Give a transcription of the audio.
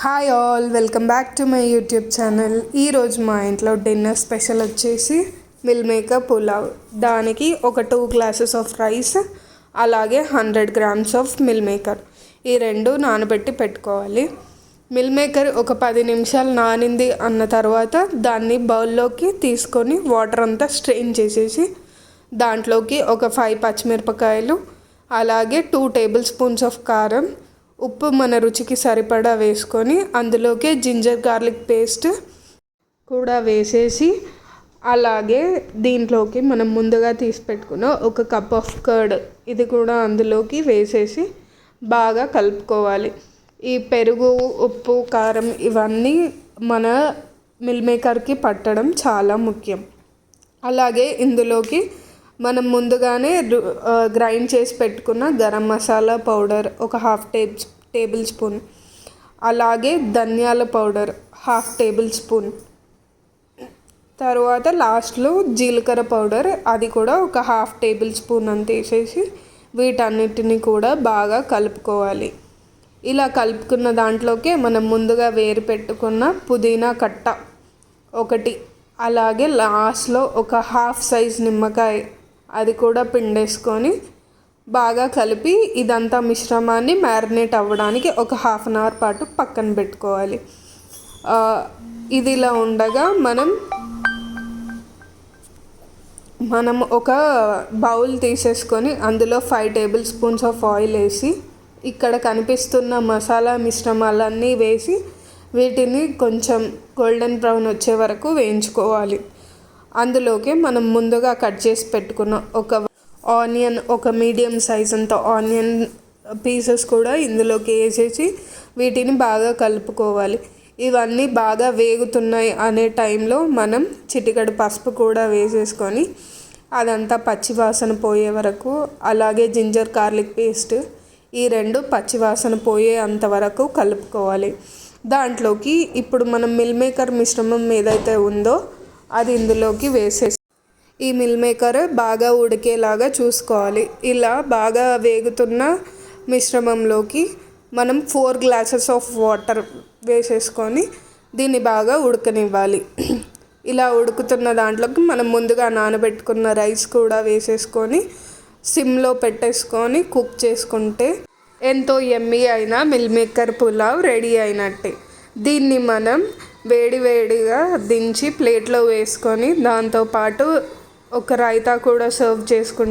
Hi all, welcome back to my YouTube channel. ఈరోజు మా ఇంట్లో డిన్నర్ స్పెషల్ వచ్చేసి మిల్ మేకర్ పులావ్. దానికి ఒక 2 గ్లాసెస్ ఆఫ్ రైస్, అలాగే 100 గ్రామ్స్ ఆఫ్ మిల్ మేకర్, ఈ రెండు నానబెట్టి పెట్టుకోవాలి. మిల్ మేకర్ ఒక 10 నిమిషాలు నానింది అన్న తర్వాత దాన్ని బౌల్లోకి తీసుకొని వాటర్ అంతా స్ట్రెయిన్ చేసేసి దాంట్లోకి ఒక 5 పచ్చిమిరపకాయలు, అలాగే 2 టేబుల్ స్పూన్స్ ఆఫ్ కారం, ఉప్పు మన రుచికి సరిపడా వేసుకొని అందులోకి జింజర్ గార్లిక్ పేస్ట్ కూడా వేసేసి, అలాగే దీంట్లోకి మనం ముందుగా తీసి పెట్టుకున్న ఒక కప్ ఆఫ్ కర్డ్ ఇది కూడా అందులోకి వేసేసి బాగా కలుపుకోవాలి. ఈ పెరుగు, ఉప్పు, కారం ఇవన్నీ మన మిల్ మేకర్కి పట్టడం చాలా ముఖ్యం. అలాగే ఇందులోకి మనం ముందుగానే గ్రైండ్ చేసి పెట్టుకున్న గరం మసాలా పౌడర్ ఒక 1/2 టేబుల్ స్పూన్, అలాగే ధనియాల పౌడర్ 1/2 టేబుల్ స్పూన్, తర్వాత లాస్ట్లో జీలకర్ర పౌడర్ అది కూడా ఒక 1/2 టేబుల్ స్పూన్ అంత వేసేసి వీటన్నిటిని కూడా బాగా కలుపుకోవాలి. ఇలా కలుపుకున్న దాంట్లోకి మనం ముందుగా వేరి పెట్టుకున్న పుదీనా కట్ట ఒకటి, అలాగే లాస్ట్లో ఒక 1/2 సైజ్ నిమ్మకాయ అది కూడా పిండేసుకొని బాగా కలిపి ఇదంతా మిశ్రమాన్ని మ్యారినేట్ అవ్వడానికి ఒక 1/2 అన్ అవర్ పాటు పక్కన పెట్టుకోవాలి. ఇది ఇలా ఉండగా మనం ఒక బౌల్ తీసేసుకొని అందులో 5 టేబుల్ స్పూన్స్ ఆఫ్ ఆయిల్ వేసి ఇక్కడ కనిపిస్తున్న మసాలా మిశ్రమాలన్నీ వేసి వీటిని కొంచెం గోల్డెన్ బ్రౌన్ వచ్చే వరకు వేయించుకోవాలి. అందులోకి మనం ముందుగా కట్ చేసి పెట్టుకున్న ఒక ఆనియన్, ఒక మీడియం సైజ్ అంత ఆనియన్ పీసెస్ కూడా ఇందులోకి వేసేసి వీటిని బాగా కలుపుకోవాలి. ఇవన్నీ బాగా వేగుతున్నాయి అనే టైంలో మనం చిటికెడు పసుపు కూడా వేసేసుకొని అదంతా పచ్చివాసన పోయే వరకు, అలాగే జింజర్ గార్లిక్ పేస్ట్ ఈ రెండు పచ్చివాసన పోయే అంతవరకు కలుపుకోవాలి. దాంట్లోకి ఇప్పుడు మనం మిల్ మేకర్ మిశ్రమం ఏదైతే ఉందో అది ఇందులోకి వేసేసి ఈ మిల్ మేకర్ బాగా ఉడికేలాగా చూసుకోవాలి. ఇలా బాగా వేగుతున్న మిశ్రమంలోకి మనం 4 గ్లాసెస్ ఆఫ్ వాటర్ వేసేసుకొని దీన్ని బాగా ఉడకనివ్వాలి. ఇలా ఉడుకుతున్న దాంట్లోకి మనం ముందుగా నానబెట్టుకున్న రైస్ కూడా వేసేసుకొని సిమ్లో పెట్టేసుకొని కుక్ చేసుకుంటే ఎంతో యమ్మీ అయిన మిల్ మేకర్ పులావ్ రెడీ అయినట్టే. దీన్ని మనం వేడివేడిగా దించి ప్లేట్లో వేసుకొని దాంతోపాటు ఒక రైతా కూడా సర్వ్ చేసుకుంటే